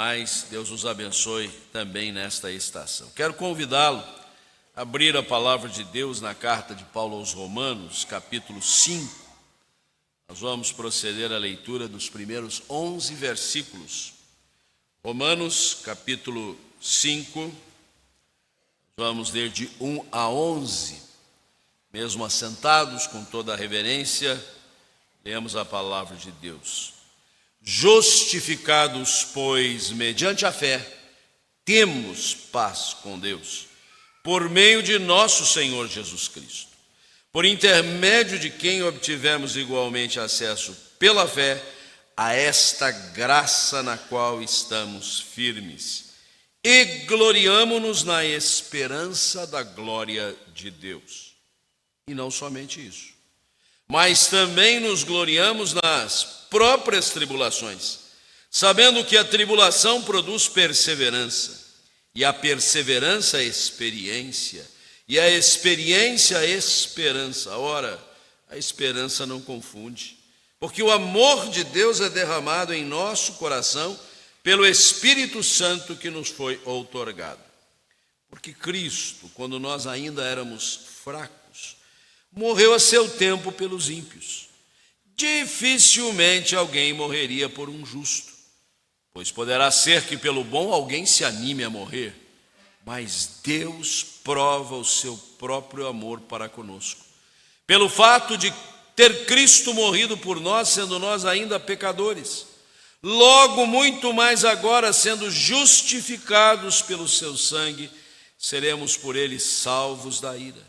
Mas Deus os abençoe também nesta estação. Quero convidá-lo a abrir a palavra de Deus na carta de Paulo aos Romanos, capítulo 5. Nós vamos proceder à leitura dos primeiros 11 versículos. Romanos, capítulo 5, vamos ler de 1 a 11. Mesmo assentados, com toda a reverência, lemos a palavra de Deus. Justificados, pois, mediante a fé, temos paz com Deus, por meio de nosso Senhor Jesus Cristo, por intermédio de quem obtivemos igualmente acesso pela fé a esta graça na qual estamos firmes, e gloriamo-nos na esperança da glória de Deus. E não somente isso, mas também nos gloriamos nas próprias tribulações, sabendo que a tribulação produz perseverança, e a perseverança experiência, e a experiência esperança. Ora, a esperança não confunde, porque o amor de Deus é derramado em nosso coração pelo Espírito Santo que nos foi outorgado. Porque Cristo, quando nós ainda éramos fracos, morreu a seu tempo pelos ímpios. Dificilmente alguém morreria por um justo, pois poderá ser que pelo bom alguém se anime a morrer, mas Deus prova o seu próprio amor para conosco, pelo fato de ter Cristo morrido por nós, sendo nós ainda pecadores. Logo, muito mais agora, sendo justificados pelo seu sangue, seremos por ele salvos da ira.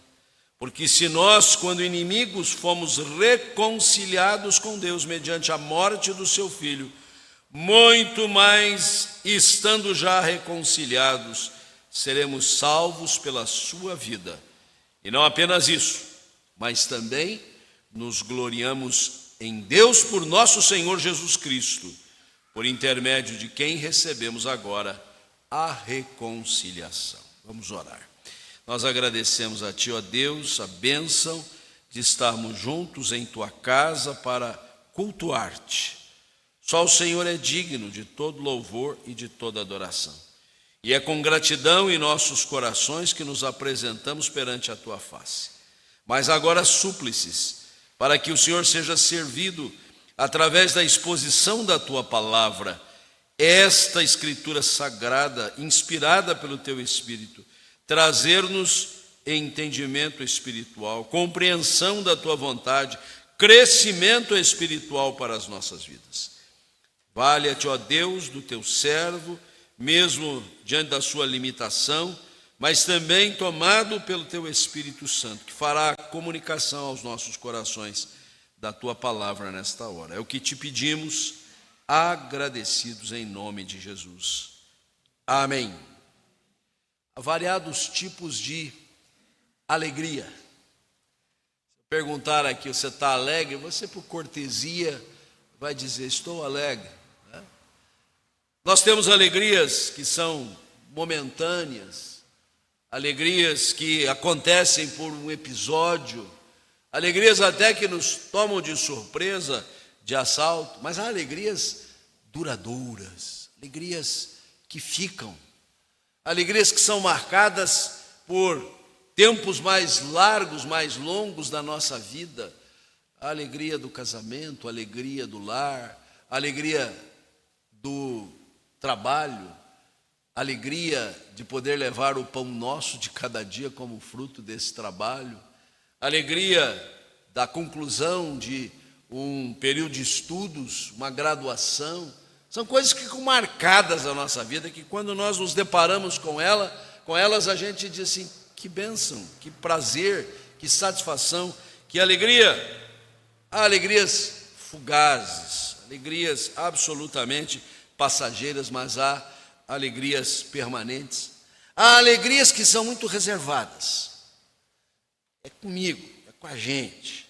Porque se nós, quando inimigos, fomos reconciliados com Deus mediante a morte do seu Filho, muito mais, estando já reconciliados, seremos salvos pela sua vida. E não apenas isso, mas também nos gloriamos em Deus por nosso Senhor Jesus Cristo, por intermédio de quem recebemos agora a reconciliação. Vamos orar. Nós agradecemos a Ti, ó Deus, a bênção de estarmos juntos em Tua casa para cultuar-Te. Só o Senhor é digno de todo louvor e de toda adoração. E é com gratidão em nossos corações que nos apresentamos perante a Tua face. Mas agora súplices, para que o Senhor seja servido através da exposição da Tua palavra, esta Escritura sagrada, inspirada pelo Teu Espírito, trazer-nos entendimento espiritual, compreensão da Tua vontade, crescimento espiritual para as nossas vidas. Valha-te, ó Deus, do Teu servo, mesmo diante da sua limitação, mas também tomado pelo Teu Espírito Santo, que fará a comunicação aos nossos corações da Tua palavra nesta hora. É o que Te pedimos, agradecidos em nome de Jesus. Amém. Há variados tipos de alegria. Se eu perguntar aqui, você está alegre? Você, por cortesia, vai dizer, estou alegre. Né? Nós temos alegrias que são momentâneas, alegrias que acontecem por um episódio, alegrias até que nos tomam de surpresa, de assalto, mas há alegrias duradouras, alegrias que ficam, alegrias que são marcadas por tempos mais largos, mais longos da nossa vida. A alegria do casamento, a alegria do lar, a alegria do trabalho, a alegria de poder levar o pão nosso de cada dia como fruto desse trabalho, a alegria da conclusão de um período de estudos, uma graduação. São coisas que ficam marcadas na nossa vida, que quando nós nos deparamos com elas a gente diz assim, que bênção, que prazer, que satisfação, que alegria. Há alegrias fugazes, alegrias absolutamente passageiras, mas há alegrias permanentes. Há alegrias que são muito reservadas. É comigo, é com a gente.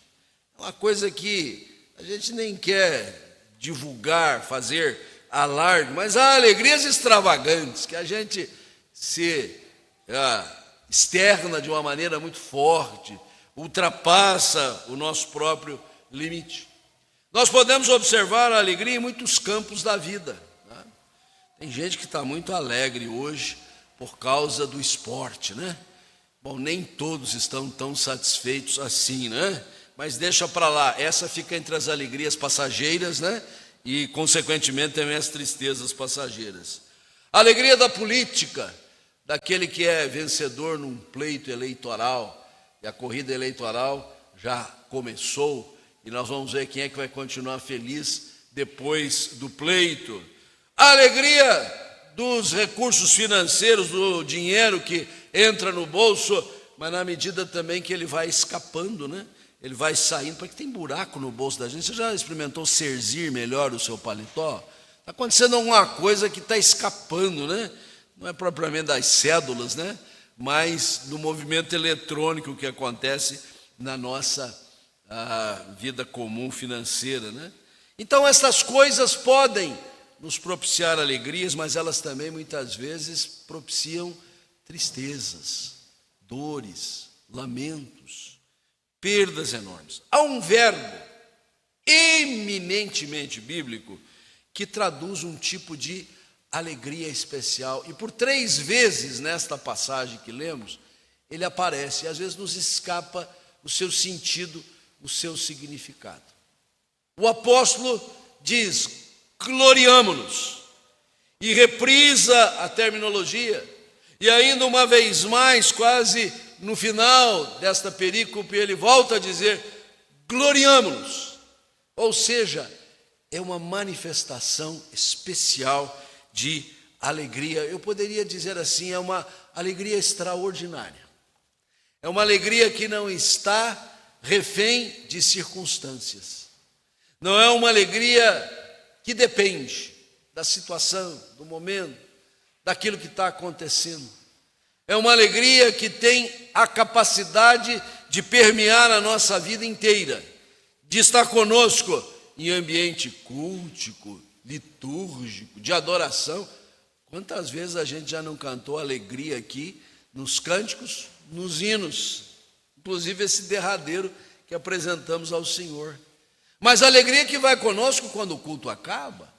É uma coisa que a gente nem quer divulgar, fazer alarde, mas há alegrias extravagantes que a gente se externa de uma maneira muito forte, ultrapassa o nosso próprio limite. Nós podemos observar a alegria em muitos campos da vida. Né? Tem gente que está muito alegre hoje por causa do esporte, né? Bom, nem todos estão tão satisfeitos assim, né? Mas deixa para lá, essa fica entre as alegrias passageiras, né? E, consequentemente, também as tristezas passageiras. A alegria da política, daquele que é vencedor num pleito eleitoral, e a corrida eleitoral já começou, e nós vamos ver quem é que vai continuar feliz depois do pleito. A alegria dos recursos financeiros, do dinheiro que entra no bolso, mas na medida também que ele vai escapando, né? Ele vai saindo, porque tem buraco no bolso da gente. Você já experimentou serzir melhor o seu paletó? Está acontecendo alguma coisa que está escapando, né? Não é propriamente das cédulas, né? Mas do movimento eletrônico que acontece na nossa vida comum financeira, né? Então, essas coisas podem nos propiciar alegrias, mas elas também muitas vezes propiciam tristezas, dores, lamentos, perdas enormes. Há um verbo eminentemente bíblico que traduz um tipo de alegria especial, e por 3 vezes nesta passagem que lemos, ele aparece, e às vezes nos escapa o seu sentido, o seu significado. O apóstolo diz: gloriamo-nos, e reprisa a terminologia, e ainda uma vez mais, quase no final desta perícope, ele volta a dizer: gloriamo-nos, ou seja, é uma manifestação especial de alegria. Eu poderia dizer assim, é uma alegria extraordinária, é uma alegria que não está refém de circunstâncias, não é uma alegria que depende da situação, do momento, daquilo que está acontecendo. É uma alegria que tem a capacidade de permear a nossa vida inteira, de estar conosco em ambiente cultico, litúrgico, de adoração. Quantas vezes a gente já não cantou alegria aqui, nos cânticos, nos hinos, inclusive esse derradeiro que apresentamos ao Senhor. Mas a alegria que vai conosco quando o culto acaba,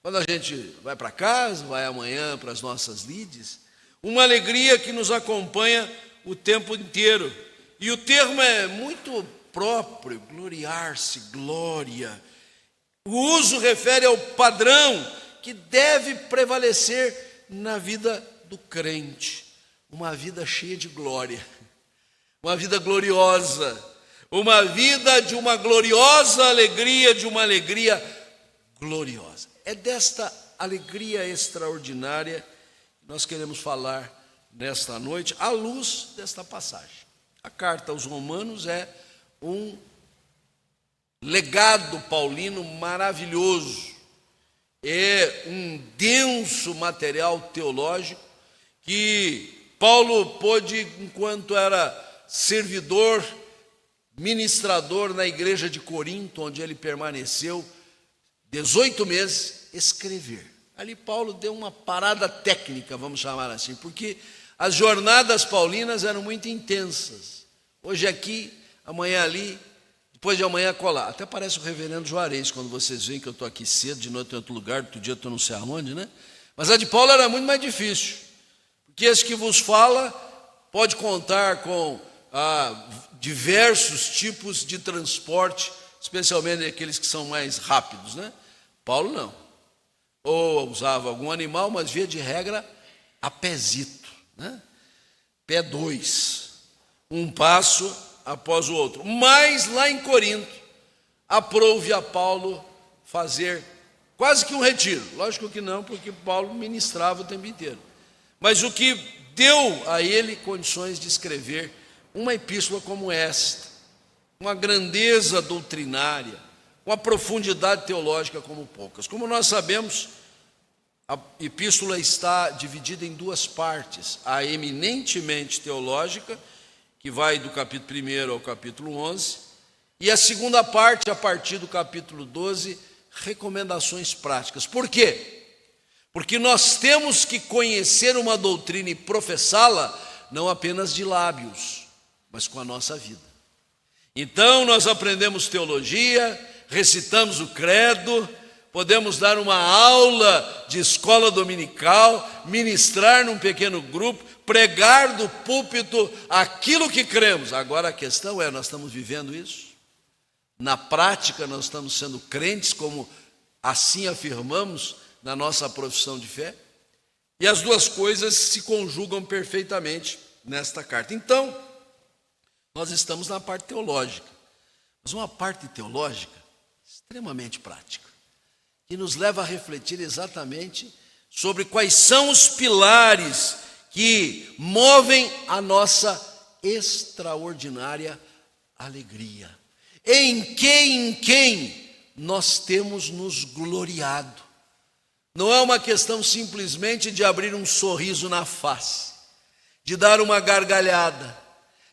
quando a gente vai para casa, vai amanhã para as nossas lides, uma alegria que nos acompanha o tempo inteiro. E o termo é muito próprio, gloriar-se, glória. O uso refere ao padrão que deve prevalecer na vida do crente, uma vida cheia de glória, uma vida gloriosa, uma vida de uma gloriosa alegria, de uma alegria gloriosa. É desta alegria extraordinária que nós queremos falar nesta noite, à luz desta passagem. A carta aos Romanos é um legado paulino maravilhoso, é um denso material teológico que Paulo pôde, enquanto era servidor, ministrador na igreja de Corinto, onde ele permaneceu 18 meses, escrever. Ali Paulo deu uma parada técnica, vamos chamar assim, porque as jornadas paulinas eram muito intensas. Hoje aqui, amanhã ali, depois de amanhã colar. Até parece o reverendo Juarez, quando vocês veem que eu estou aqui cedo, de noite em outro lugar, outro dia eu estou não sei aonde, né? Mas a de Paulo era muito mais difícil, porque esse que vos fala pode contar com diversos tipos de transporte, especialmente aqueles que são mais rápidos, né? Paulo não. Ou usava algum animal, mas via de regra a pezito, né? Pé 2, um passo após o outro. Mas lá em Corinto, aprouve a Paulo fazer quase que um retiro. Lógico que não, porque Paulo ministrava o tempo inteiro. Mas o que deu a ele condições de escrever uma epístola como esta, uma grandeza doutrinária, uma profundidade teológica como poucas. Como nós sabemos, a epístola está dividida em 2 partes, a eminentemente teológica, que vai do capítulo 1 ao capítulo 11, e a segunda parte, a partir do capítulo 12, recomendações práticas. Por quê? Porque nós temos que conhecer uma doutrina e professá-la, não apenas de lábios, mas com a nossa vida. Então nós aprendemos teologia, recitamos o credo, podemos dar uma aula de escola dominical, ministrar num pequeno grupo, pregar do púlpito aquilo que cremos. Agora a questão é, nós estamos vivendo isso? Na prática nós estamos sendo crentes como assim afirmamos na nossa profissão de fé? E as duas coisas se conjugam perfeitamente nesta carta. Então, nós estamos na parte teológica, mas uma parte teológica extremamente prática, que nos leva a refletir exatamente sobre quais são os pilares que movem a nossa extraordinária alegria. Em quem nós temos nos gloriado. Não é uma questão simplesmente de abrir um sorriso na face, de dar uma gargalhada,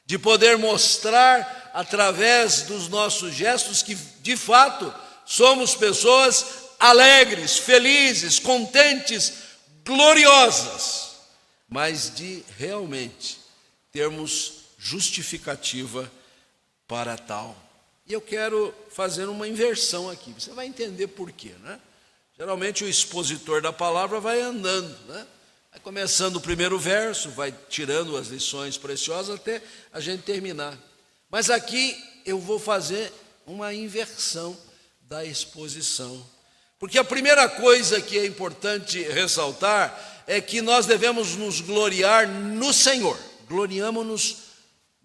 de poder mostrar através dos nossos gestos que, de fato, somos pessoas alegres, felizes, contentes, gloriosas, mas de realmente termos justificativa para tal. E eu quero fazer uma inversão aqui, você vai entender por quê, né? Geralmente o expositor da palavra vai andando, né? Vai começando o primeiro verso, vai tirando as lições preciosas até a gente terminar. Mas aqui eu vou fazer uma inversão da exposição. Porque a primeira coisa que é importante ressaltar é que nós devemos nos gloriar no Senhor. Gloriamo-nos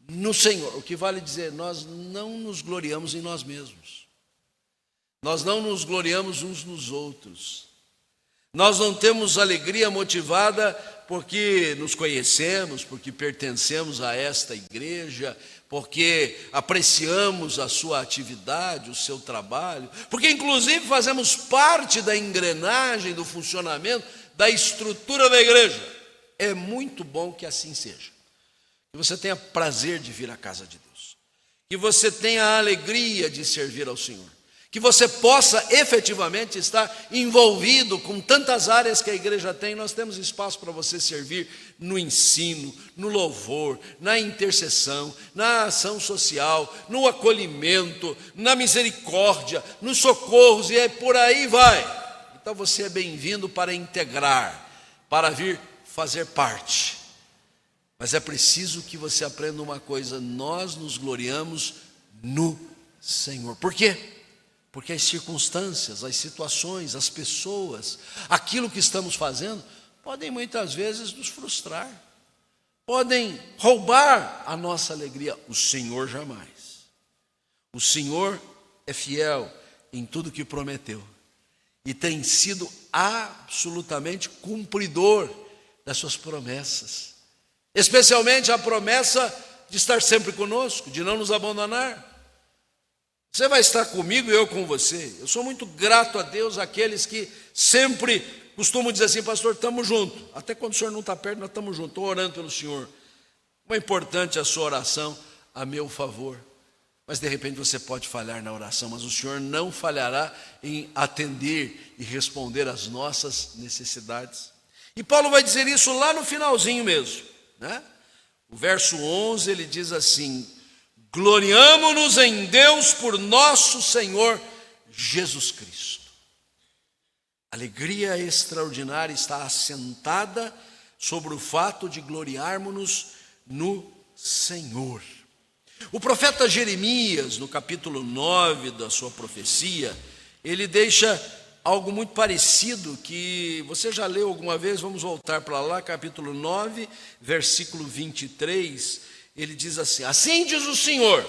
no Senhor. O que vale dizer, nós não nos gloriamos em nós mesmos. Nós não nos gloriamos uns nos outros. Nós não temos alegria motivada porque nos conhecemos, porque pertencemos a esta igreja, porque apreciamos a sua atividade, o seu trabalho, porque inclusive fazemos parte da engrenagem, do funcionamento, da estrutura da igreja. É muito bom que assim seja. Que você tenha prazer de vir à casa de Deus. Que você tenha a alegria de servir ao Senhor. Que você possa efetivamente estar envolvido com tantas áreas que a igreja tem. Nós temos espaço para você servir no ensino, no louvor, na intercessão, na ação social, no acolhimento, na misericórdia, nos socorros e por aí vai. Então você é bem-vindo para integrar, para vir fazer parte. Mas é preciso que você aprenda uma coisa: nós nos gloriamos no Senhor. Por quê? Porque as circunstâncias, as situações, as pessoas, aquilo que estamos fazendo, podem muitas vezes nos frustrar, podem roubar a nossa alegria. O Senhor jamais. O Senhor é fiel em tudo que prometeu e tem sido absolutamente cumpridor das suas promessas, especialmente a promessa de estar sempre conosco, de não nos abandonar. Você vai estar comigo e eu com você. Eu sou muito grato a Deus, aqueles que sempre costumam dizer assim: pastor, estamos juntos. Até quando o senhor não está perto, nós estamos juntos. Estou orando pelo senhor. Como é importante a sua oração a meu favor. Mas de repente você pode falhar na oração, mas o senhor não falhará em atender e responder às nossas necessidades. E Paulo vai dizer isso lá no finalzinho mesmo, né? O verso 11 ele diz assim: gloriamo-nos em Deus por nosso Senhor Jesus Cristo. A alegria extraordinária está assentada sobre o fato de gloriarmos-nos no Senhor. O profeta Jeremias, no capítulo 9 da sua profecia, ele deixa algo muito parecido, que você já leu alguma vez. Vamos voltar para lá, capítulo 9, versículo 23. Ele diz assim: assim diz o Senhor,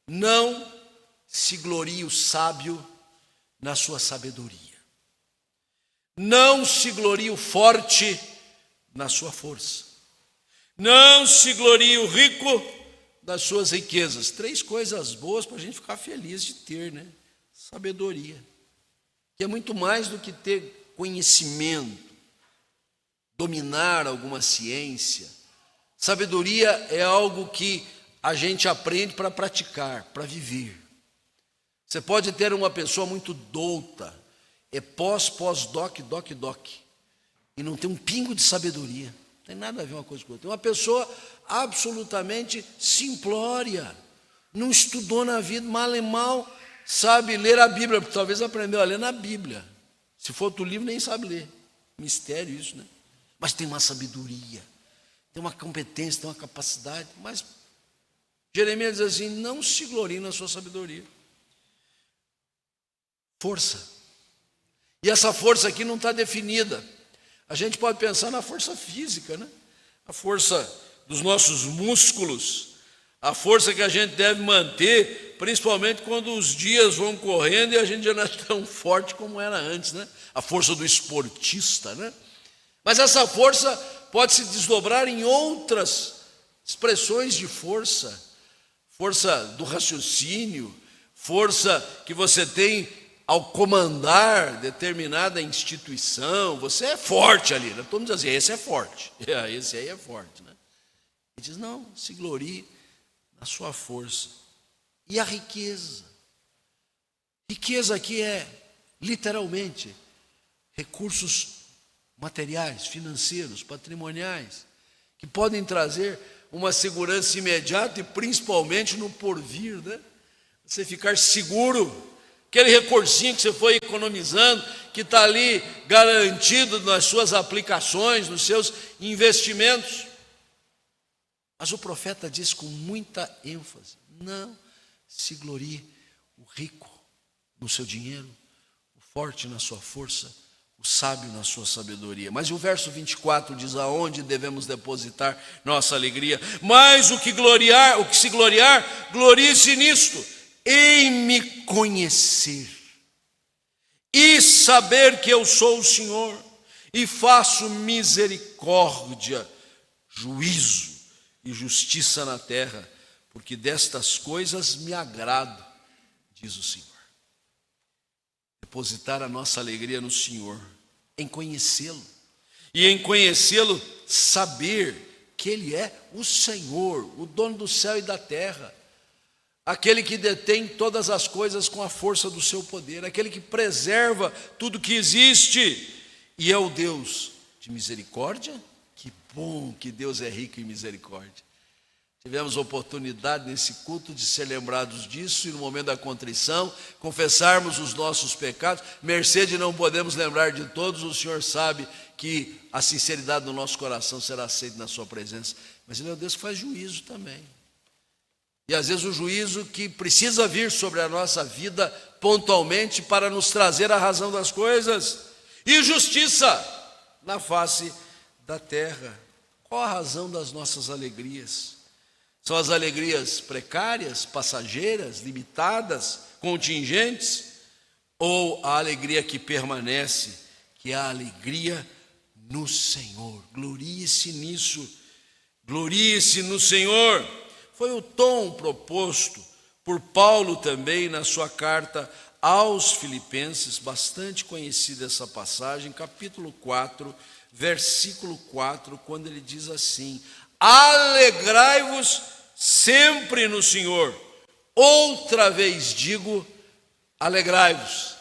não se glorie o sábio na sua sabedoria, não se glorie o forte na sua força, não se glorie o rico das suas riquezas. 3 coisas boas para a gente ficar feliz de ter, né? Sabedoria, que é muito mais do que ter conhecimento, dominar alguma ciência. Sabedoria é algo que a gente aprende para praticar, para viver. Você pode ter uma pessoa muito douta, é pós-doc, e não tem um pingo de sabedoria. Não tem nada a ver uma coisa com outra. Tem uma pessoa absolutamente simplória, não estudou na vida, mal e mal, sabe ler a Bíblia, porque talvez aprendeu a ler na Bíblia. Se for outro livro, nem sabe ler. Mistério isso, né? Mas tem uma sabedoria, tem uma competência, tem uma capacidade. Mas Jeremias diz assim: não se glorie na sua sabedoria. Força. E essa força aqui não está definida. A gente pode pensar na força física, né? A força dos nossos músculos, a força que a gente deve manter, principalmente quando os dias vão correndo e a gente já não é tão forte como era antes, né? A força do esportista, né? Mas essa força pode se desdobrar em outras expressões de força. Força do raciocínio, força que você tem ao comandar determinada instituição. Você é forte ali, né? Todo mundo diz assim: esse é forte, esse aí é forte, né? Ele diz: não, se glorie na sua força. E a riqueza? Riqueza aqui é, literalmente, recursos materiais, financeiros, patrimoniais, que podem trazer uma segurança imediata e principalmente no porvir, né? Você ficar seguro, aquele recursinho que você foi economizando, que está ali garantido nas suas aplicações, nos seus investimentos. Mas o profeta diz com muita ênfase: não se glorie o rico no seu dinheiro, o forte na sua força, o sábio na sua sabedoria. Mas o verso 24 diz: aonde devemos depositar nossa alegria? Mas o que se gloriar, glorie-se nisto, em me conhecer e saber que eu sou o Senhor, e faço misericórdia, juízo e justiça na terra, porque destas coisas me agrado, diz o Senhor. Depositar a nossa alegria no Senhor, em conhecê-lo, e em conhecê-lo saber que Ele é o Senhor, o dono do céu e da terra, aquele que detém todas as coisas com a força do seu poder, aquele que preserva tudo que existe, e é o Deus de misericórdia. Que bom que Deus é rico em misericórdia. Tivemos oportunidade nesse culto de ser lembrados disso, e no momento da contrição, confessarmos os nossos pecados. Mercê de não podemos lembrar de todos, o Senhor sabe que a sinceridade do nosso coração será aceita na sua presença. Mas Ele é o Deus que faz juízo também. E às vezes o juízo que precisa vir sobre a nossa vida pontualmente para nos trazer a razão das coisas. E justiça na face da terra. Qual a razão das nossas alegrias? São as alegrias precárias, passageiras, limitadas, contingentes? Ou a alegria que permanece, que é a alegria no Senhor? Glorie-se nisso, glorie-se no Senhor. Foi o tom proposto por Paulo também na sua carta aos Filipenses, bastante conhecida essa passagem, capítulo 4, versículo 4, quando ele diz assim: alegrai-vos sempre no Senhor. Outra vez digo, alegrai-vos.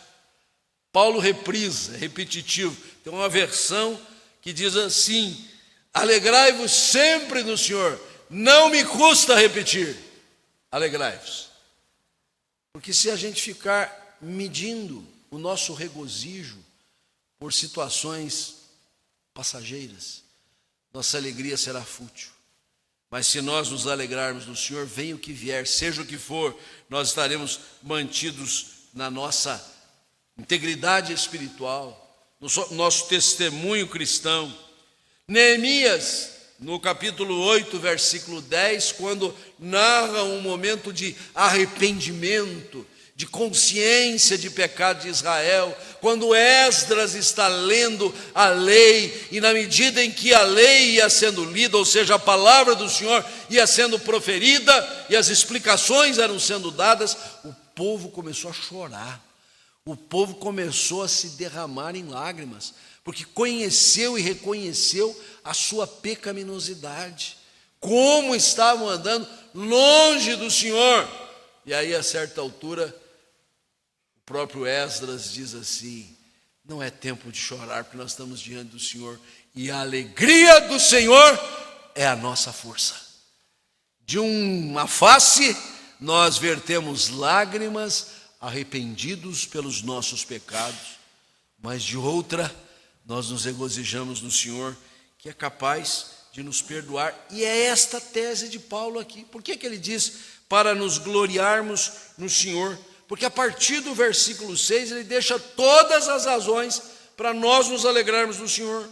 Paulo reprisa, é repetitivo. Tem uma versão que diz assim: alegrai-vos sempre no Senhor. Não me custa repetir, alegrai-vos. Porque se a gente ficar medindo o nosso regozijo por situações passageiras, nossa alegria será fútil. Mas se nós nos alegrarmos no Senhor, venha o que vier, seja o que for, nós estaremos mantidos na nossa integridade espiritual, no nosso testemunho cristão. Neemias, no capítulo 8, versículo 10, quando narra um momento de arrependimento, de consciência de pecado de Israel, quando Esdras está lendo a lei, e na medida em que a lei ia sendo lida, ou seja, a palavra do Senhor ia sendo proferida, e as explicações eram sendo dadas, o povo começou a chorar, o povo começou a se derramar em lágrimas, porque conheceu e reconheceu a sua pecaminosidade, como estavam andando longe do Senhor. E aí, a certa altura, o próprio Esdras diz assim: não é tempo de chorar, porque nós estamos diante do Senhor, e a alegria do Senhor é a nossa força. De uma face nós vertemos lágrimas, arrependidos pelos nossos pecados, mas de outra, nós nos regozijamos no Senhor, que é capaz de nos perdoar. E é esta tese de Paulo aqui. Por que ele diz para nos gloriarmos no Senhor? Porque a partir do versículo 6, ele deixa todas as razões para nós nos alegrarmos no Senhor.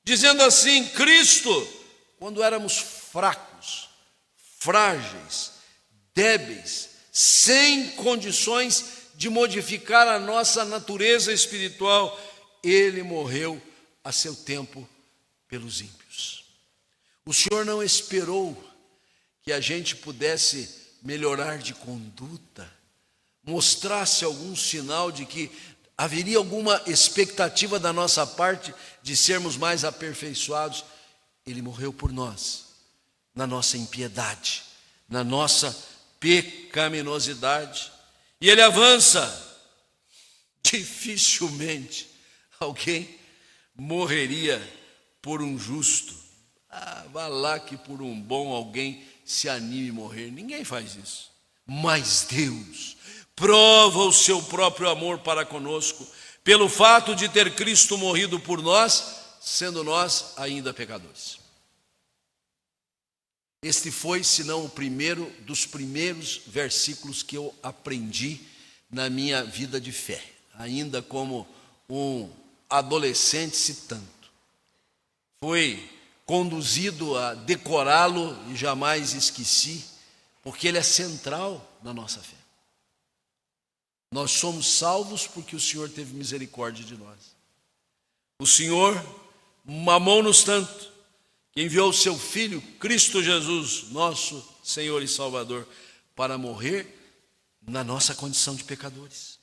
Dizendo assim: Cristo, quando éramos fracos, frágeis, débeis, sem condições de modificar a nossa natureza espiritual, ele morreu a seu tempo pelos ímpios. O Senhor não esperou que a gente pudesse melhorar de conduta, mostrasse algum sinal de que haveria alguma expectativa da nossa parte de sermos mais aperfeiçoados. Ele morreu por nós, na nossa impiedade, na nossa pecaminosidade. E ele avança: dificilmente alguém morreria por um justo. Vá lá que por um bom alguém se anime a morrer. Ninguém faz isso. Mas Deus prova o seu próprio amor para conosco, pelo fato de ter Cristo morrido por nós, sendo nós ainda pecadores. Este foi, se não o primeiro dos primeiros versículos que eu aprendi na minha vida de fé, ainda como um adolescente citando. Fui conduzido a decorá-lo e jamais esqueci, porque ele é central na nossa fé. Nós somos salvos porque o Senhor teve misericórdia de nós. O Senhor amou-nos tanto que enviou o seu Filho, Cristo Jesus, nosso Senhor e Salvador, para morrer na nossa condição de pecadores,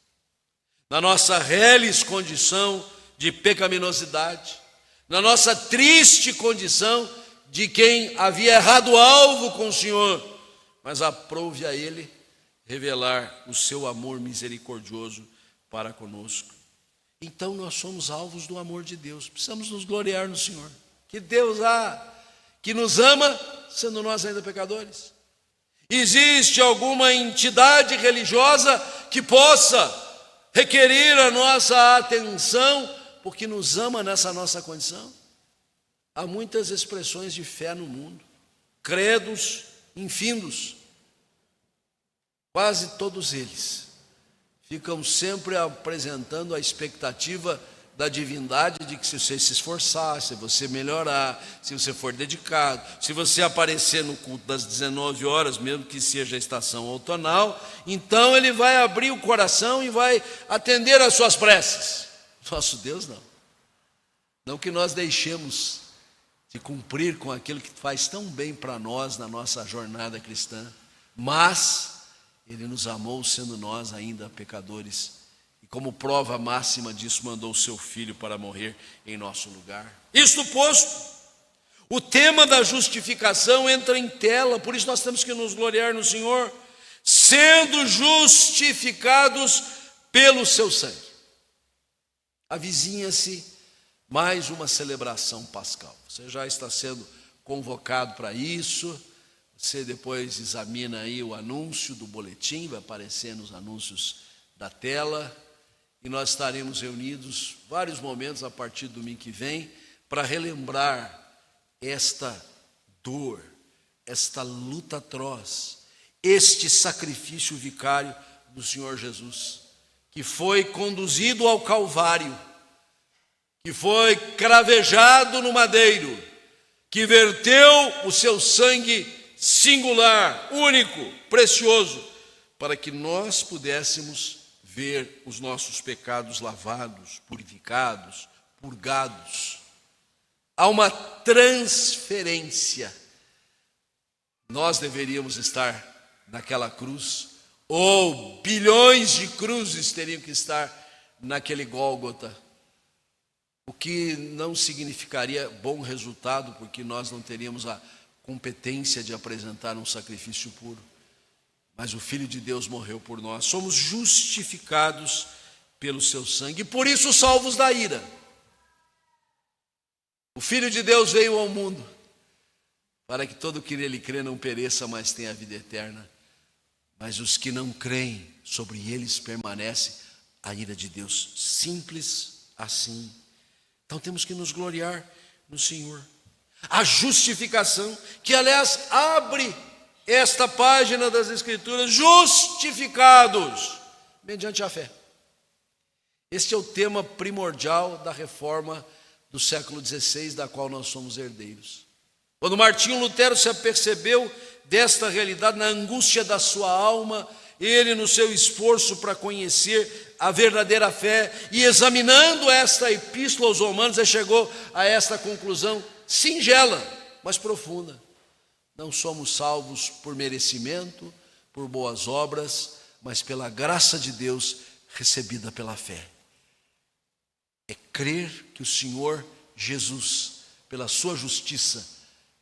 na nossa reles condição de pecaminosidade, na nossa triste condição de quem havia errado alvo com o Senhor, mas aprove a Ele revelar o seu amor misericordioso para conosco. Então nós somos alvos do amor de Deus, precisamos nos gloriar no Senhor. Que Deus há que nos ama, sendo nós ainda pecadores. Existe alguma entidade religiosa que possa requerer a nossa atenção, porque nos ama nessa nossa condição? Há muitas expressões de fé no mundo, credos infindos. Quase todos eles ficam sempre apresentando a expectativa da divindade de que se você se esforçar, se você melhorar, se você for dedicado, se você aparecer no culto das 19 horas, mesmo que seja a estação outonal, então ele vai abrir o coração e vai atender às suas preces. Nosso Deus não. Não que nós deixemos de cumprir com aquilo que faz tão bem para nós na nossa jornada cristã, mas Ele nos amou sendo nós ainda pecadores. E como prova máxima disso, mandou o seu Filho para morrer em nosso lugar. Isto posto, o tema da justificação entra em tela, por isso nós temos que nos gloriar no Senhor, sendo justificados pelo seu sangue. Avizinha-se mais uma celebração pascal. Você já está sendo convocado para isso. Você depois examina aí o anúncio do boletim, vai aparecer nos anúncios da tela. E nós estaremos reunidos vários momentos a partir do domingo que vem para relembrar esta dor, esta luta atroz, este sacrifício vicário do Senhor Jesus, que foi conduzido ao Calvário, que foi cravejado no madeiro, que verteu o seu sangue singular, único, precioso, para que nós pudéssemos ver os nossos pecados lavados, purificados, purgados. Há uma transferência. Nós deveríamos estar naquela cruz, ou bilhões de cruzes teriam que estar naquele Gólgota, o que não significaria bom resultado, porque nós não teríamos a competência de apresentar um sacrifício puro. Mas o Filho de Deus morreu por nós, somos justificados pelo seu sangue, e por isso salvos da ira. O Filho de Deus veio ao mundo, para que todo que nele crê não pereça, mas tenha a vida eterna. mas os que não creem, sobre eles permanece a ira de Deus. Simples assim. Então temos que nos gloriar no Senhor. A justificação, que aliás abre esta página das Escrituras, justificados mediante a fé. Este é o tema primordial da reforma do século XVI, da qual nós somos herdeiros. Quando Martinho Lutero se apercebeu desta realidade, na angústia da sua alma, ele, no seu esforço para conhecer a verdadeira fé, e examinando esta epístola aos Romanos, ele chegou a esta conclusão singela, mas profunda. Não somos salvos por merecimento, por boas obras, mas pela graça de Deus recebida pela fé. É crer que o Senhor Jesus, pela sua justiça,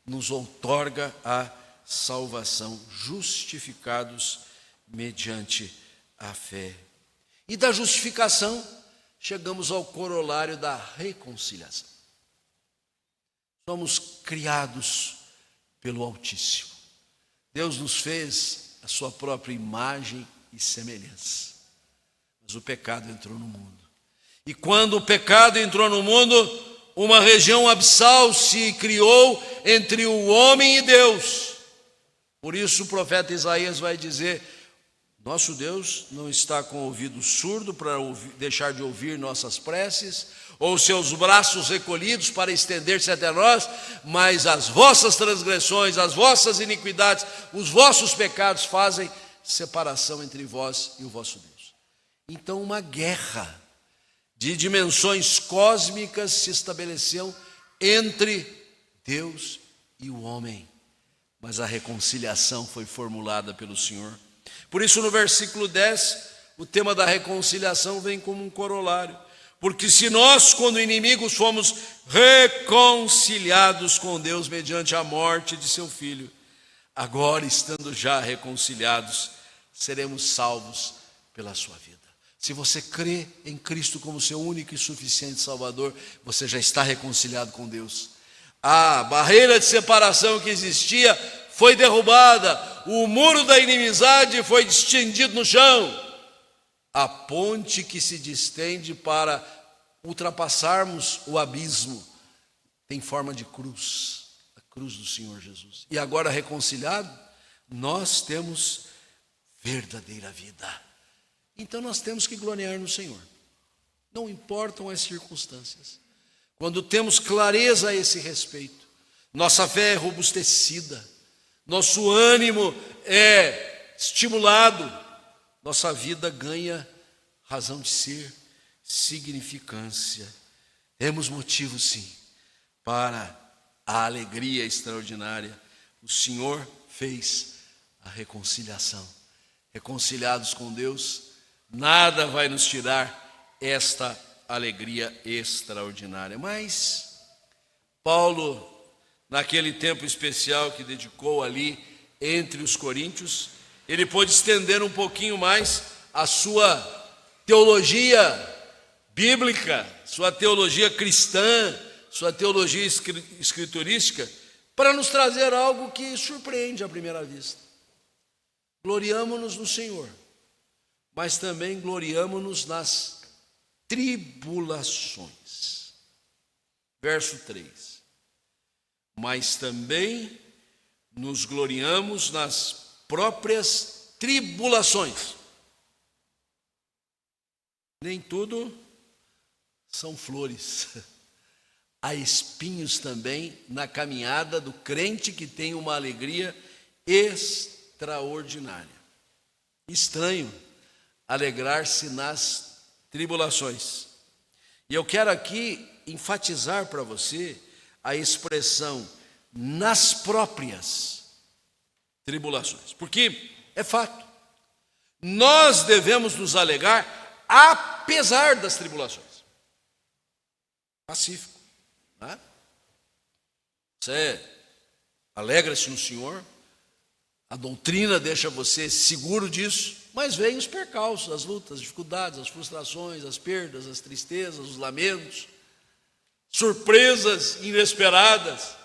nos outorga a salvação, justificados mediante a fé. E da justificação, chegamos ao corolário da reconciliação. Somos criados pelo Altíssimo. Deus nos fez a sua própria imagem e semelhança. Mas o pecado entrou no mundo. E quando o pecado entrou no mundo, uma região abissal se criou entre o homem e Deus. Por isso o profeta Isaías vai dizer: nosso Deus não está com o ouvido surdo para deixar de ouvir nossas preces, ou seus braços recolhidos para estender-se até nós, mas as vossas transgressões, as vossas iniquidades, os vossos pecados fazem separação entre vós e o vosso Deus. Então uma guerra de dimensões cósmicas se estabeleceu entre Deus e o homem, mas a reconciliação foi formulada pelo Senhor. Por isso, no versículo 10, o tema da reconciliação vem como um corolário. Porque se nós, quando inimigos, fomos reconciliados com Deus mediante a morte de seu Filho, agora, estando já reconciliados, seremos salvos pela sua vida. Se você crê em Cristo como seu único e suficiente Salvador, você já está reconciliado com Deus. A barreira de separação que existia foi derrubada, o muro da inimizade foi estendido no chão. A ponte que se distende para ultrapassarmos o abismo tem forma de cruz, a cruz do Senhor Jesus. E agora reconciliado, nós temos verdadeira vida. Então nós temos que gloriar no Senhor. Não importam as circunstâncias. Quando temos clareza a esse respeito, nossa fé é robustecida, nosso ânimo é estimulado, nossa vida ganha razão de ser, significância. Temos motivo, sim, para a alegria extraordinária. O Senhor fez a reconciliação. Reconciliados com Deus, nada vai nos tirar esta alegria extraordinária. Mas Paulo, naquele tempo especial que dedicou ali entre os coríntios, ele pôde estender um pouquinho mais a sua teologia bíblica, sua teologia cristã, sua teologia escriturística, para nos trazer algo que surpreende à primeira vista. Gloriamo-nos no Senhor, mas também gloriamo-nos nas tribulações. Verso 3. Mas também nos gloriamos nas próprias tribulações. Nem tudo são flores. Há espinhos também na caminhada do crente que tem uma alegria extraordinária. Estranho alegrar-se nas tribulações. E eu quero aqui enfatizar para você a expressão nas próprias tribulações. Porque é fato, nós devemos nos alegrar apesar das tribulações. Pacífico, né? Você alegra-se no Senhor, a doutrina deixa você seguro disso, mas vem os percalços, as lutas, as dificuldades, as frustrações, as perdas, as tristezas, os lamentos, surpresas inesperadas.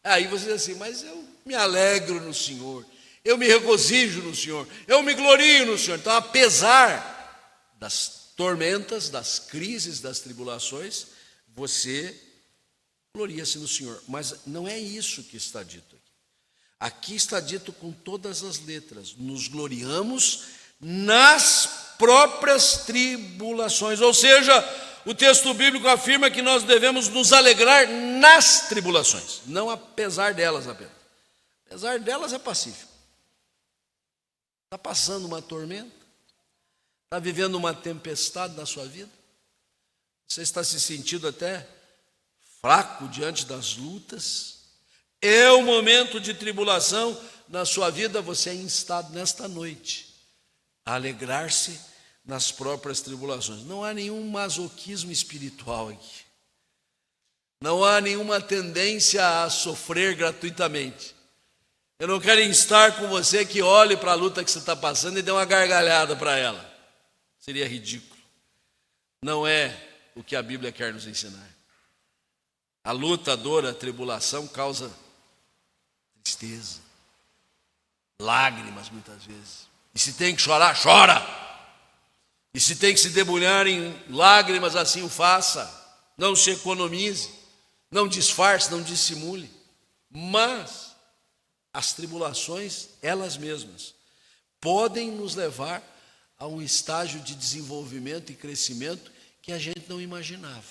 Aí você diz assim: mas eu me alegro no Senhor. eu me regozijo no Senhor, eu me glorio no Senhor. Então, apesar das tormentas, das crises, das tribulações, você gloria-se no Senhor. Mas não é isso que está dito aqui. Aqui está dito com todas as letras: nos gloriamos nas próprias tribulações. Ou seja, o texto bíblico afirma que nós devemos nos alegrar nas tribulações, não apesar delas apenas. Apesar delas é pacífico. Está passando uma tormenta? Está vivendo uma tempestade na sua vida? Você está se sentindo até fraco diante das lutas? É o momento de tribulação na sua vida. Você é instado nesta noite a alegrar-se nas próprias tribulações. Não há nenhum masoquismo espiritual aqui. Não há nenhuma tendência a sofrer gratuitamente. Eu não quero instar com você que olhe para a luta que você está passando e dê uma gargalhada para ela. Seria ridículo. Não é o que a Bíblia quer nos ensinar. A luta, a dor, a tribulação causa tristeza, lágrimas muitas vezes. E se tem que chorar, chora. E se tem que se debulhar em lágrimas, assim o faça. Não se economize, não disfarce, não dissimule. Mas as tribulações, elas mesmas, podem nos levar a um estágio de desenvolvimento e crescimento que a gente não imaginava.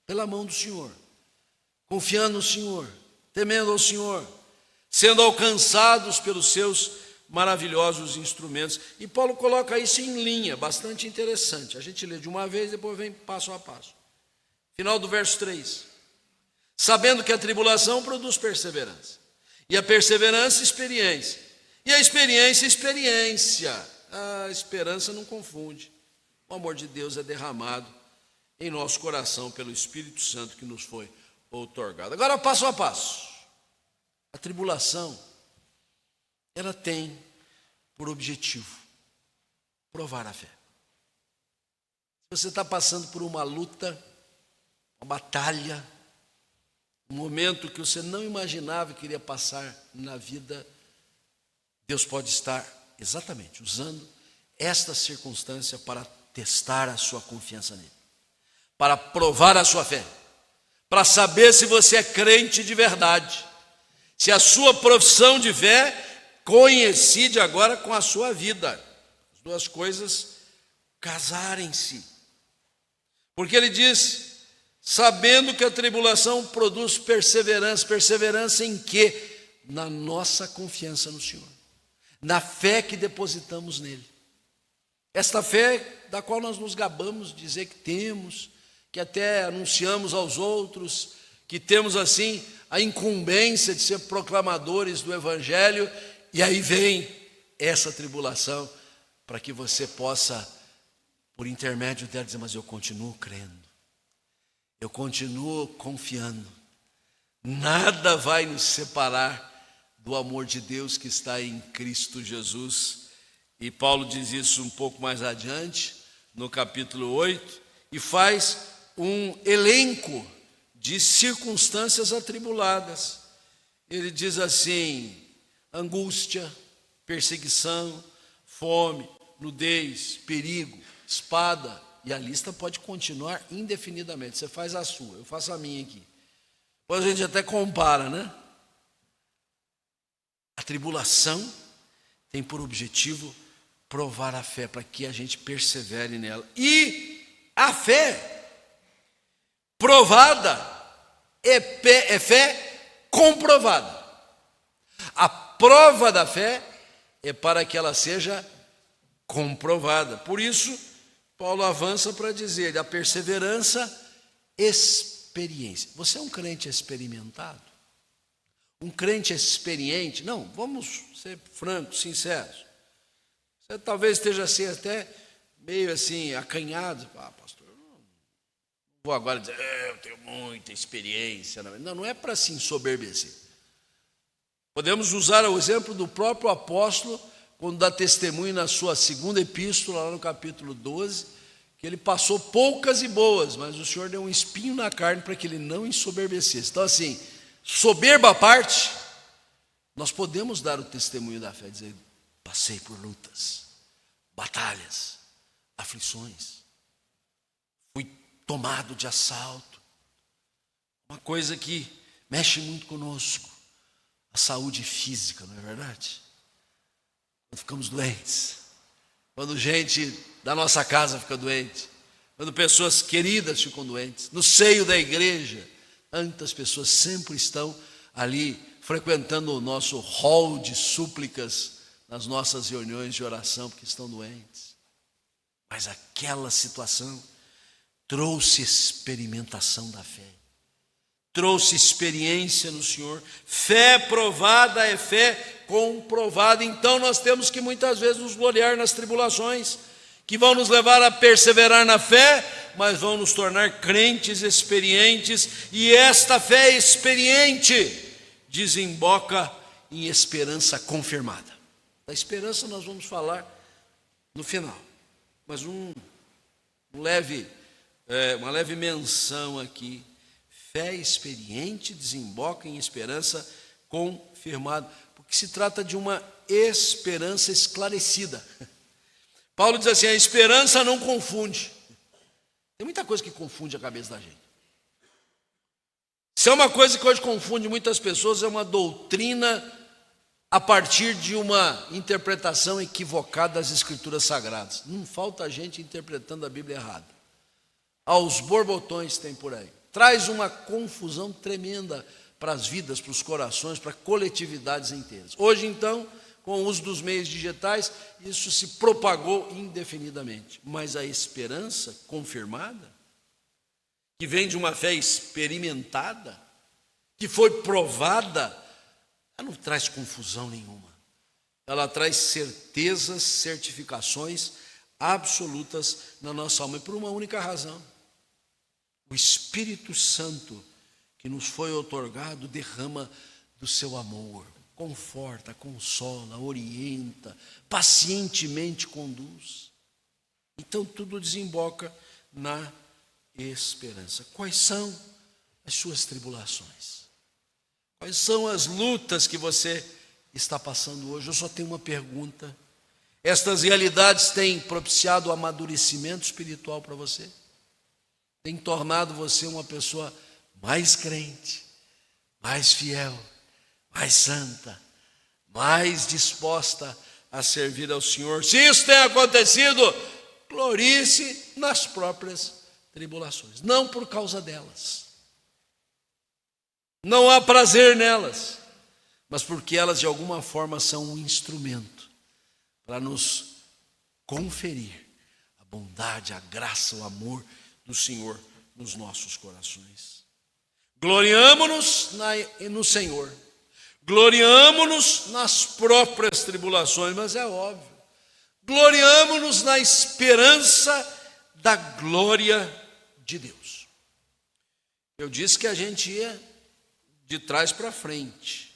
Pela mão do Senhor, confiando no Senhor, temendo ao Senhor, sendo alcançados pelos seus maravilhosos instrumentos. E Paulo coloca isso em linha, bastante interessante. A gente lê de uma vez, depois vem passo a passo. Final do verso 3. Sabendo que a tribulação produz perseverança, e a perseverança, experiência, e a experiência, experiência. A esperança não confunde. O amor de Deus é derramado em nosso coração pelo Espírito Santo que nos foi outorgado. Agora, passo a passo. A tribulação, ela tem por objetivo provar a fé. Se você está passando por uma luta, uma batalha, um momento que você não imaginava que iria passar na vida, Deus pode estar exatamente usando esta circunstância para testar a sua confiança nele, para provar a sua fé, para saber se você é crente de verdade, se a sua profissão de fé coincide agora com a sua vida, as duas coisas casarem-se. Porque ele diz: sabendo que a tribulação produz perseverança. Perseverança em quê? Na nossa confiança no Senhor, na fé que depositamos nele. Esta fé da qual nós nos gabamos de dizer que temos, que até anunciamos aos outros, que temos assim a incumbência de ser proclamadores do Evangelho. E aí vem essa tribulação para que você possa, por intermédio dela, dizer: mas eu continuo crendo, eu continuo confiando, nada vai nos separar do amor de Deus que está em Cristo Jesus. E Paulo diz isso um pouco mais adiante, no capítulo 8, e faz um elenco de circunstâncias atribuladas. Ele diz assim: angústia, perseguição, fome, nudez, perigo, espada. E a lista pode continuar indefinidamente. Você faz a sua, eu faço a minha aqui. Depois a gente até compara, né? A tribulação tem por objetivo provar a fé, para que a gente persevere nela. E a fé provada é fé comprovada. A prova da fé é para que ela seja comprovada. Por isso, Paulo avança para dizer: a perseverança, experiência. Você é um crente experimentado? Um crente experiente? Não, vamos ser francos, sinceros. Você talvez esteja assim até meio assim acanhado. Pastor, não vou agora dizer: eu tenho muita experiência. Não é para se ensoberbecer. Podemos usar o exemplo do próprio apóstolo, quando dá testemunho na sua segunda epístola, lá no capítulo 12, que ele passou poucas e boas, mas o Senhor deu um espinho na carne para que ele não ensoberbecesse. Então assim, soberba à parte, Nós podemos dar o testemunho da fé, dizer: passei por lutas, batalhas, aflições, fui tomado de assalto. Uma coisa que mexe muito conosco, a saúde física, não é verdade? Quando ficamos doentes, quando gente da nossa casa fica doente, quando pessoas queridas ficam doentes, no seio da igreja, tantas pessoas sempre estão ali frequentando o nosso hall de súplicas nas nossas reuniões de oração, porque estão doentes. Mas aquela situação trouxe experimentação da fé, trouxe experiência no Senhor. Fé provada é fé comprovada. Então nós temos que muitas vezes nos gloriar nas tribulações, que vão nos levar a perseverar na fé, mas vão nos tornar crentes experientes, e esta fé experiente desemboca em esperança confirmada. Da esperança nós vamos falar no final, mas uma leve menção aqui. Fé experiente desemboca em esperança confirmada, porque se trata de uma esperança esclarecida. Paulo diz assim: a esperança não confunde. Tem muita coisa que confunde a cabeça da gente. Se é uma coisa que hoje confunde muitas pessoas, é uma doutrina a partir de uma interpretação equivocada das Escrituras Sagradas. Não falta gente interpretando a Bíblia errada. Aos borbotões tem por aí. Traz uma confusão tremenda para as vidas, para os corações, para coletividades inteiras. Hoje, então, com o uso dos meios digitais, isso se propagou indefinidamente. Mas a esperança confirmada, que vem de uma fé experimentada, que foi provada, ela não traz confusão nenhuma. Ela traz certezas, certificações absolutas na nossa alma, e por uma única razão: o Espírito Santo que nos foi outorgado derrama do seu amor, conforta, consola, orienta, pacientemente conduz. Então tudo desemboca na esperança. Quais são as suas tribulações? Quais são as lutas que você está passando hoje? Eu só tenho uma pergunta: estas realidades têm propiciado o amadurecimento espiritual para você? Tem tornado você uma pessoa mais crente, mais fiel, mais santa, mais disposta a servir ao Senhor? Se isso tem acontecido, glorie-se nas próprias tribulações, não por causa delas. Não há prazer nelas, mas porque elas de alguma forma são um instrumento para nos conferir a bondade, a graça, o amor do Senhor nos nossos corações. Gloriamo-nos no Senhor, gloriamo-nos nas próprias tribulações, mas é óbvio, gloriamo-nos na esperança da glória de Deus. Eu disse que a gente ia de trás para frente.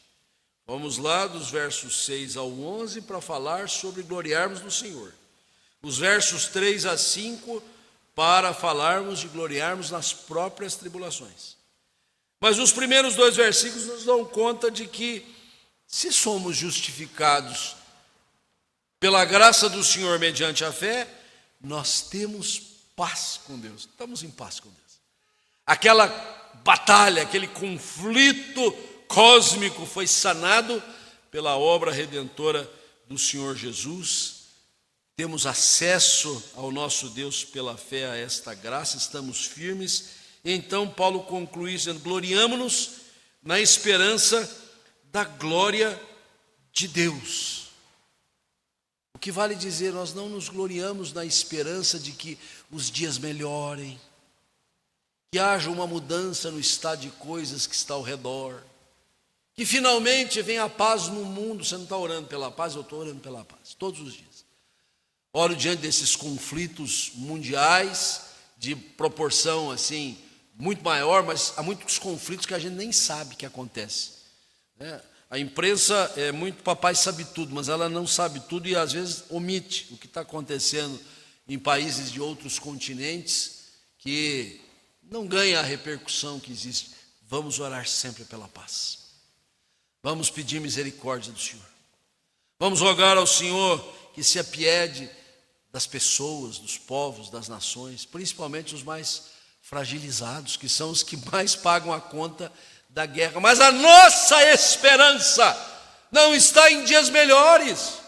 Vamos lá dos versos 6 ao 11 para falar sobre gloriarmos no Senhor. Os versos 3 a 5 para falarmos de gloriarmos nas próprias tribulações. Mas os primeiros 2 versículos nos dão conta de que, se somos justificados pela graça do Senhor mediante a fé, nós temos paz com Deus. Estamos em paz com Deus. Aquela batalha, aquele conflito cósmico foi sanado pela obra redentora do Senhor Jesus. Temos acesso ao nosso Deus pela fé a esta graça, estamos firmes. Então Paulo conclui dizendo: gloriamo-nos na esperança da glória de Deus. O que vale dizer, nós não nos gloriamos na esperança de que os dias melhorem, que haja uma mudança no estado de coisas que está ao redor, que finalmente venha a paz no mundo. Você não está orando pela paz? Eu estou orando pela paz, todos os dias. Oro diante desses conflitos mundiais, de proporção assim, muito maior, mas há muitos conflitos que a gente nem sabe que acontece. A imprensa é muito papai sabe tudo, mas ela não sabe tudo e às vezes omite o que está acontecendo em países de outros continentes, que não ganha a repercussão que existe. Vamos orar sempre pela paz. Vamos pedir misericórdia do Senhor. Vamos rogar ao Senhor que se apiede das pessoas, dos povos, das nações, principalmente os mais fragilizados, que são os que mais pagam a conta da guerra. Mas a nossa esperança não está em dias melhores.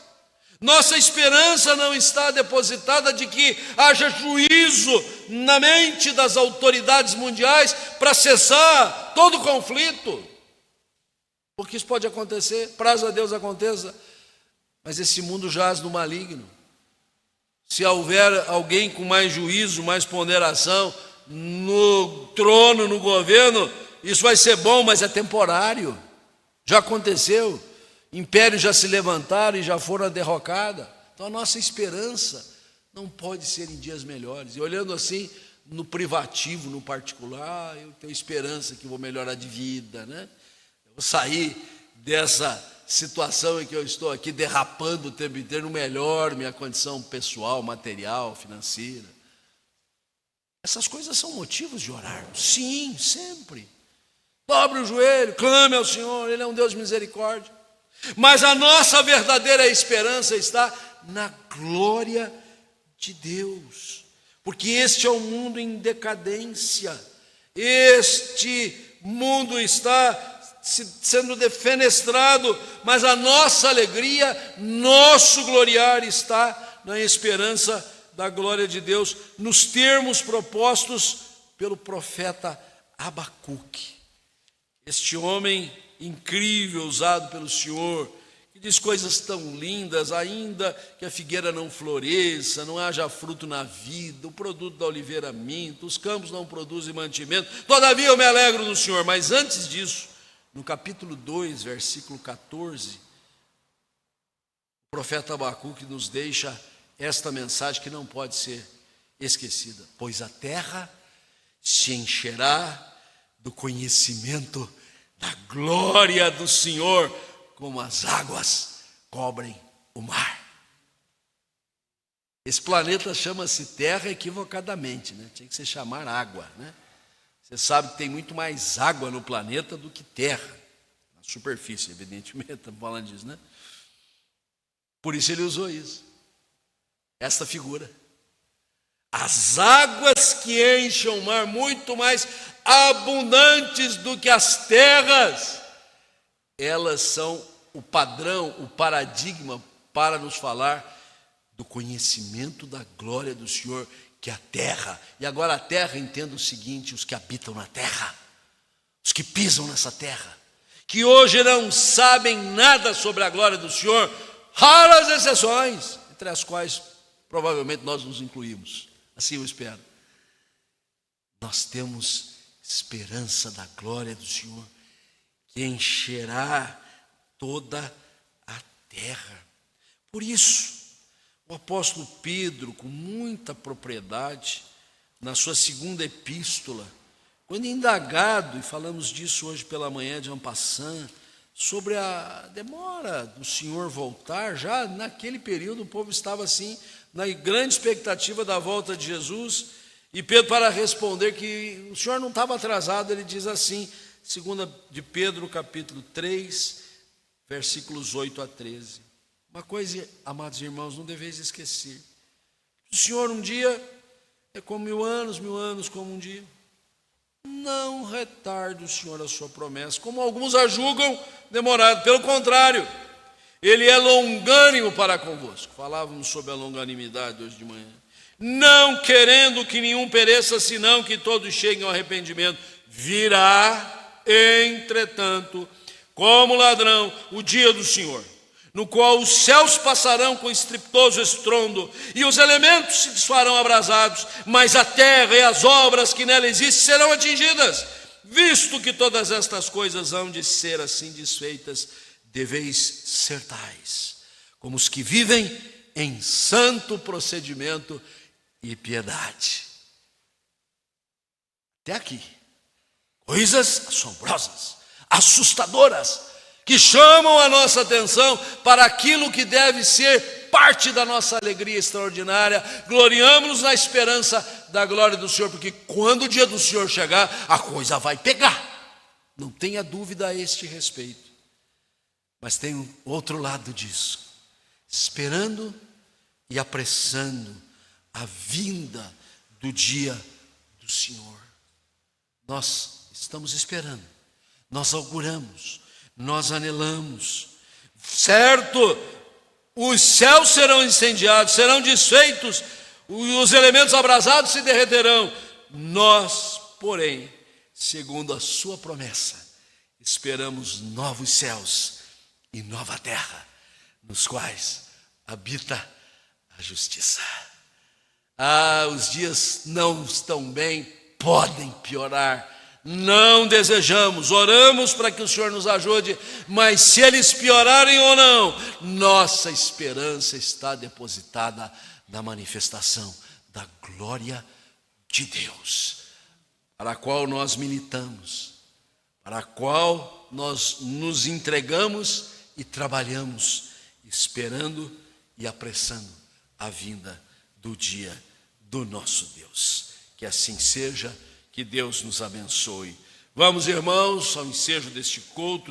Nossa esperança não está depositada de que haja juízo na mente das autoridades mundiais para cessar todo o conflito. Porque isso pode acontecer, prazo a Deus aconteça, mas esse mundo jaz no maligno. Se houver alguém com mais juízo, mais ponderação no trono, no governo, isso vai ser bom, mas é temporário. Já aconteceu. Impérios já se levantaram e já foram à derrocada. Então a nossa esperança não pode ser em dias melhores. E olhando assim no privativo, no particular, eu tenho esperança que vou melhorar de vida, né? Eu vou sair dessa situação em que eu estou aqui derrapando o tempo inteiro, melhor minha condição pessoal, material, financeira. Essas coisas são motivos de orarmos. Sim, sempre. Dobre o joelho, clame ao Senhor, Ele é um Deus de misericórdia. Mas a nossa verdadeira esperança está na glória de Deus, porque este é um mundo em decadência, este mundo está sendo defenestrado, mas a nossa alegria, nosso gloriar está na esperança da glória de Deus, nos termos propostos pelo profeta Abacuque. Este homem incrível, usado pelo Senhor, que diz coisas tão lindas, ainda que a figueira não floresça, não haja fruto na vida, o produto da oliveira minta, os campos não produzem mantimento, todavia eu me alegro no Senhor. Mas antes disso, no capítulo 2, versículo 14, o profeta Abacuque nos deixa esta mensagem que não pode ser esquecida: pois a terra se encherá do conhecimento da glória do Senhor, como as águas cobrem o mar. Esse planeta chama-se Terra equivocadamente, né? Tinha que se chamar água, né? Você sabe que tem muito mais água no planeta do que terra, na superfície, evidentemente, estamos falando disso, né? Por isso ele usou isso, esta figura. As águas que enchem o mar, muito mais abundantes do que as terras, elas são o padrão, o paradigma para nos falar do conhecimento da glória do Senhor, que é a terra. E agora a terra, entenda o seguinte: os que habitam na terra, os que pisam nessa terra, que hoje não sabem nada sobre a glória do Senhor, raras exceções, entre as quais provavelmente nós nos incluímos, assim eu espero. Nós temos esperança da glória do Senhor, que encherá toda a terra. Por isso, o apóstolo Pedro, com muita propriedade, na sua segunda epístola, quando indagado, e falamos disso hoje pela manhã de en passant, sobre a demora do Senhor voltar, já naquele período o povo estava assim, na grande expectativa da volta de Jesus, e Pedro, para responder que o Senhor não estava atrasado, ele diz assim, 2 de Pedro, capítulo 3, versículos 8 a 13. Uma coisa, amados irmãos, não deveis esquecer: o Senhor um dia é como 1000 anos como um dia. Não retarde o Senhor a sua promessa, como alguns a julgam demorado. Pelo contrário, Ele é longânimo para convosco. Falávamos sobre a longanimidade hoje de manhã. Não querendo que nenhum pereça, senão que todos cheguem ao arrependimento. Virá, entretanto, como ladrão, o dia do Senhor, no qual os céus passarão com estrepitoso estrondo, e os elementos se desfarão abrasados, mas a terra e as obras que nela existem serão atingidas. Visto que todas estas coisas hão de ser assim desfeitas, deveis ser tais, como os que vivem em santo procedimento e piedade. Até aqui, coisas assombrosas, assustadoras, que chamam a nossa atenção para aquilo que deve ser parte da nossa alegria extraordinária. Gloriamos-nos na esperança da glória do Senhor, porque quando o dia do Senhor chegar, a coisa vai pegar. Não tenha dúvida a este respeito. Mas tem um outro lado disso, esperando e apressando a vinda do dia do Senhor. Nós estamos esperando, nós auguramos, nós anelamos. Certo, os céus serão incendiados, serão desfeitos, os elementos abrasados se derreterão. Nós, porém, segundo a sua promessa, esperamos novos céus e nova terra, nos quais habita a justiça. Os dias não estão bem, podem piorar. Não desejamos, oramos para que o Senhor nos ajude, mas se eles piorarem ou não, nossa esperança está depositada na manifestação da glória de Deus, para a qual nós militamos, para a qual nós nos entregamos e trabalhamos, esperando e apressando a vinda do dia do nosso Deus. Que assim seja, que Deus nos abençoe. Vamos, irmãos, ao ensejo deste culto.